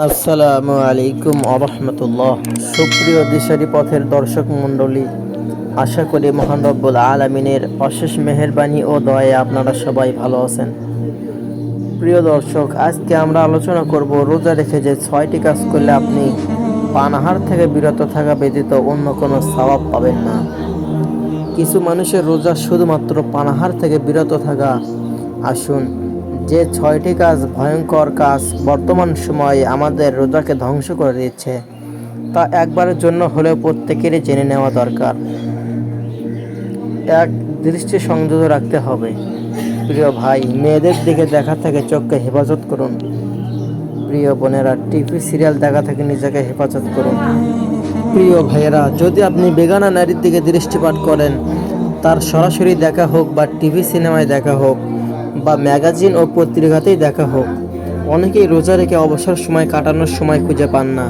আসসালামু আলাইকুম আরহামতুল্লাহ। সুপ্রিয় দিশারি পথের দর্শক মণ্ডলী, আশা করি মহান রব্বুল আলামিনের অশেষ মেহেরবানি ও দয়ায় আপনারা সবাই ভালো আছেন। প্রিয় দর্শক, আজকে আমরা আলোচনা করব রোজা রেখে যে 6টি কাজ করলে আপনি পানাহার থেকে বিরত থাকা ব্যতীত অন্য কোনো সওয়াব পাবেন না। কিছু মানুষের রোজা শুধুমাত্র পানাহার থেকে বিরত থাকা। আসুন, যে 6টি কাজ ভয়ঙ্কর কাজ বর্তমান সময়ে আমাদের রোজাকে ধ্বংস করে দিচ্ছে, তা একবারের জন্য হলেও প্রত্যেকেরই জেনে নেওয়া দরকার। এক, দৃষ্টি সংযত রাখতে হবে। প্রিয় ভাই, মেয়েদের দিকে দেখা থেকে চোখকে হেফাজত করুন। প্রিয় বোনেরা, টিভি সিরিয়াল দেখা থেকে নিজেকে হেফাজত করুন। প্রিয় ভাইয়েরা, যদি আপনি বেগানা নারীর দিকে দৃষ্টিপাত করেন, তার সরাসরি দেখা হোক বা টিভি সিনেমায় দেখা হোক বা ম্যাগাজিন ও পত্রিকাতেই দেখা হোক, অনেকেই রোজা রেখে অবসর সময় কাটানোর সময় খুঁজে পান না।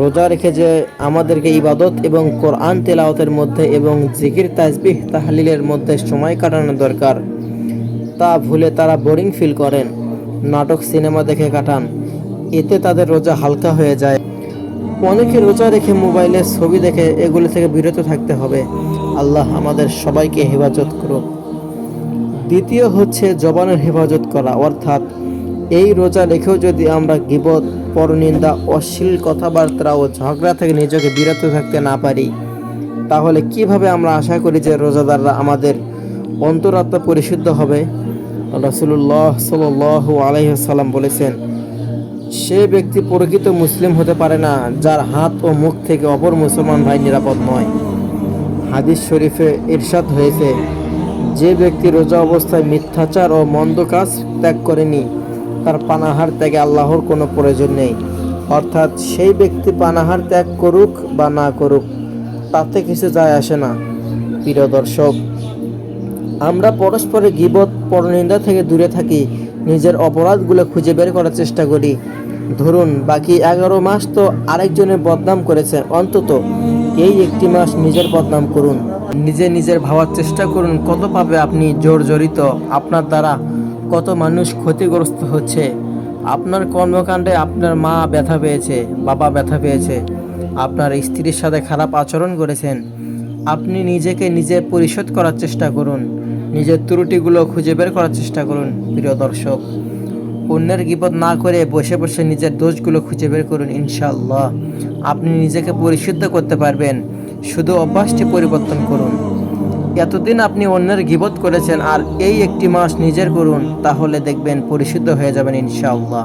রোজা রেখে যে আমাদেরকে ইবাদত এবং কোরআন তেলাওয়াতের মধ্যে এবং জিকির তাসবিহ তাহলিলের মধ্যে সময় কাটানো দরকার, তা ভুলে তারা বোরিং ফিল করেন, নাটক সিনেমা দেখে কাটান। এতে তাদের রোজা হালকা হয়ে যায়। অনেকে রোজা রেখে মোবাইলে ছবি দেখে এগুলো থেকে বিরত থাকতে হবে। আল্লাহ আমাদের সবাইকে হেফাজত করুক। দ্বিতীয় হচ্ছে জবানের হেফাজত করা, অর্থাৎ এই রোজা রেখেও যদি আমরা গীবত, পরনিন্দা, অশ্লীল কথাবার্তা ও ঝগড়া থেকে নিজেকে বিরত থাকতে না পারি, তাহলে কিভাবে আমরা আশা করি যে রোজাদাররা আমাদের অন্তরাত্মা পরিশুদ্ধ হবে? রাসূলুল্লাহ সাল্লাল্লাহু আলাইহি ওয়াসাল্লাম বলেছেন, সে ব্যক্তি প্রকৃত মুসলিম হতে পারে না যার হাত ও মুখ থেকে অপর মুসলমান ভাই নিরাপদ নয়। হাদিস শরীফে ইরশাদ হয়েছে, যে ব্যক্তি রোজা অবস্থায় মিথ্যাচার ও মন্দ কাজ ত্যাগ করেনি, তার পানাহার ত্যাগে আল্লাহর কোনো প্রয়োজন নেই। অর্থাৎ সেই ব্যক্তি পানাহার ত্যাগ করুক বা না করুক, তাতে কিছু যায় আসে না। প্রিয় দর্শক, আমরা পরস্পরের গীবত, পরনিন্দা থেকে দূরে থাকি, নিজের অপরাধগুলো খুঁজে বের করার চেষ্টা করি। ধরুন, বাকি 11 মাস তো আরেকজনের বদনাম করেছে, অন্তত এই একটি মাস নিজের বদনাম করুন। নিজের ভাবার চেষ্টা করুন, কত পাবে আপনি জর্জরিত, আপনার দ্বারা কত মানুষ ক্ষতিগ্রস্ত হচ্ছে। আপনার কর্মকাণ্ডে আপনার মা ব্যথা পেয়েছে, বাবা ব্যথা পেয়েছে, আপনার স্ত্রীর সাথে খারাপ আচরণ করেছেন। আপনি নিজেকে নিজে পরিশোধ করার চেষ্টা করুন, নিজের ত্রুটিগুলো খুঁজে বের করার চেষ্টা করুন। প্রিয় দর্শক, অন্যের গীবত না করে বসে বসে নিজের দোষগুলো খুঁজে বের করুন। ইনশাআল্লাহ আপনি নিজেকে পরিশুদ্ধ করতে পারবেন। শুধু অভ্যাসটি পরিবর্তন করুন। এতদিন আপনি অন্যের গীবত করেছেন, আর এই একটি মাস নিজের করুন, তাহলে দেখবেন পরিশুদ্ধ হয়ে যাবেন ইনশাআল্লাহ।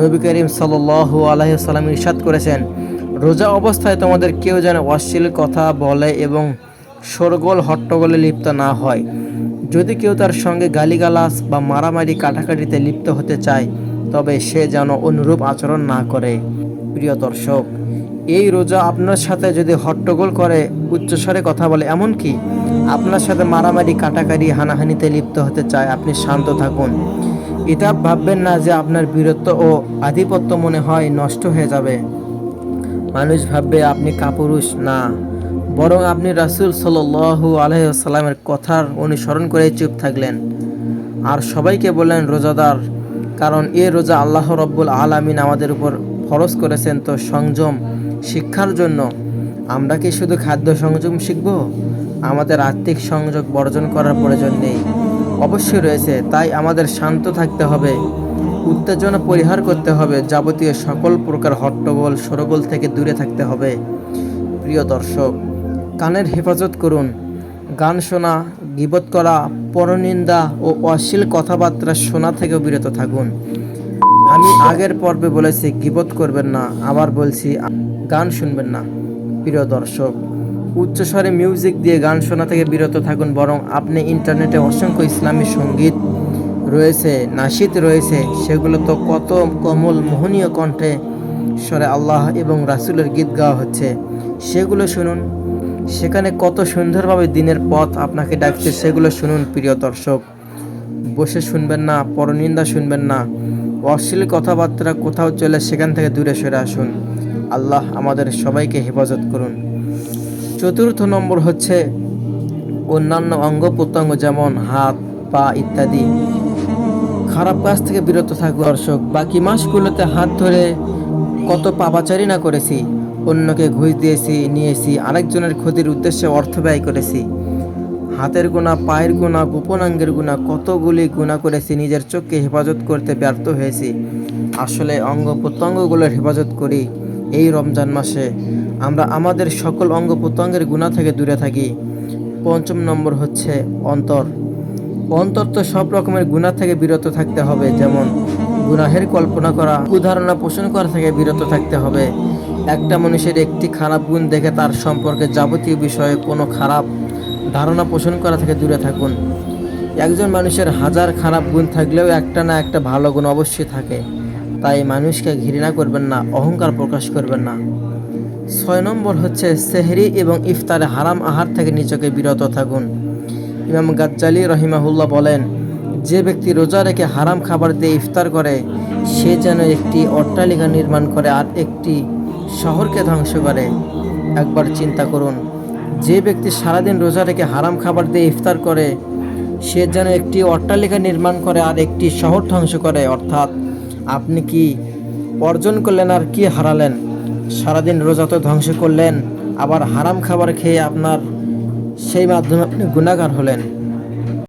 নবী করিম সাল্লাল্লাহু আলাইহি ওয়াসাল্লাম ইরশাদ করেছেন, রোজা অবস্থায় তোমাদের কেউ যেন অশ্লীল কথা বলে এবং শোরগোল হট্টগোলে লিপ্ত না হয়। যদি কেউ তার সঙ্গে গালিগালাজ বা মারামারি কাটাকাটিতে লিপ্ত হতে চায়, তবে সে যেন অনুরূপ আচরণ না করে। প্রিয় দর্শক, এই রোজা আপনার সাথে যদি হট্টগোল করে, উচ্চস্বরে কথা বলে, এমনকি আপনার সাথে মারামারি কাটাকাটি হানাহানিতে লিপ্ত হতে চায়, আপনি শান্ত থাকুন। এটা ভাববেন না যে আপনার বীরত্ব ও আধিপত্য মনে হয় নষ্ট হয়ে যাবে। মানুষ ভাববে আপনি কাপুরুষ, না, বরং আপনি রাসূল সাল্লাল্লাহু আলাইহি ওয়াসাল্লামের কথার অনুসরণ করে চুপ থাকলেন আর সবাইকে বললেন রোজাদার। কারণ এ রোজা আল্লাহ রব্বুল আলামিন আমাদের উপর ফরজ করেছেন তো সংযম শিক্ষার জন্য। আমরা কি শুধু খাদ্য সংযম শিখব? আমাদের আর্থিক সংযোগ বর্জন করার প্রয়োজন নেই, অবশ্যই রয়েছে। তাই আমাদের শান্ত থাকতে হবে, উত্তেজনা পরিহার করতে হবে, যাবতীয় সকল প্রকার হট্টগোল শোরগোল থেকে দূরে থাকতে হবে। প্রিয় দর্শক, কানের হেফাজত করুন। গান শোনা, গীবত করা, পরনিন্দা ও অশ্লীল কথাবার্তা শোনা থেকেও বিরত থাকুন। আমি আগের পর্বে বলেছি গীবত করবেন না, আবার বলছি গান শুনবেন না। প্রিয় দর্শক, উচ্চস্বরে মিউজিক দিয়ে গান শোনা থেকে বিরত থাকুন। বরং আপনি ইন্টারনেটে অসংখ্য ইসলামী সঙ্গীত রয়েছে, নাশিদ রয়েছে, সেগুলো তো কত কোমল মোহনীয় কণ্ঠে স্বরে আল্লাহ এবং রাসূলের গীত গাওয়া হচ্ছে, সেগুলো শুনুন। সেখানে কত সুন্দরভাবে দিনের পথ আপনাকে ডাকছে, সেগুলো শুনুন। প্রিয় দর্শক, বসে শুনবেন না, পরনিন্দা শুনবেন না, অশ্লীল কথাবার্তা কোথাও চলে সেখান থেকে দূরে সরে আসুন। আল্লাহ আমাদের সবাইকে হেফাজত করুন। চতুর্থ নম্বর হচ্ছে অন্যান্য অঙ্গ প্রত্যঙ্গ, যেমন হাত, পা ইত্যাদি খারাপ কাজ থেকে বিরত থাকুন। দর্শক, বাকি মাসগুলোতে হাত ধরে কত পাপাচারী না করেছি, অন্যকে ঘুষ দিয়েছি, নিয়েছি, আরেকজনের ক্ষতির উদ্দেশ্যে অর্থ ব্যয় করেছি, হাতের গোনা, পায়ের গোনা, গোপনাঙ্গের গোনা, কতগুলি গুনাহ করেছি, নিজের চোখকে হেফাজত করতে ব্যর্থ হয়েছি। আসলে অঙ্গ প্রত্যঙ্গগুলোর হেফাজত করি এই রমজান মাসে। আমরা আমাদের সকল অঙ্গ প্রত্যঙ্গের গুনাহ থেকে দূরে থাকি। ৫ম নম্বর হচ্ছে অন্তর। অন্তর তো সব রকমের গুনাহ থেকে বিরত থাকতে হবে, যেমন গুনাহের কল্পনা করা, কুধারণা পোষণ করা থেকে বিরত থাকতে হবে। একটা মানুষের একটি খারাপ গুণ দেখে তার সম্পর্কে যাবতীয় বিষয়ে কোনো খারাপ ধারণা পোষণ করা থেকে দূরে থাকুন। একজন মানুষের হাজার খারাপ গুণ থাকলেও একটা না একটা ভালো গুণ অবশ্যই থাকে, তাই মানুষকে ঘৃণা করবেন না, অহংকার প্রকাশ করবেন না। ৬ নম্বর হচ্ছে সেহরি এবং ইফতারে হারাম আহার থেকে নিজেকে বিরত থাকুন। ইমাম গাজ্জালি রহিমাহুল্লাহ বলেন, যে ব্যক্তি রোজা রেখে হারাম খাবার দিয়ে ইফতার করে সে যেন একটি অট্টালিকা নির্মাণ করে আর একটি শহরকে ধ্বংস করে। একবার চিন্তা করুন, যে ব্যক্তি সারাদিন রোজা রেখে হারাম খাবার দিয়ে ইফতার করে সে যেন একটি অট্টালিকা নির্মাণ করে আর একটি শহর ধ্বংস করে। অর্থাৎ আপনি কি অর্জন করলেন আর কি হারালেন? সারাদিন রোজা তো ধ্বংস করলেন, আবার হারাম খাবার খেয়ে আপনার সেই মাধ্যমে আপনি গুনাহগার হলেন।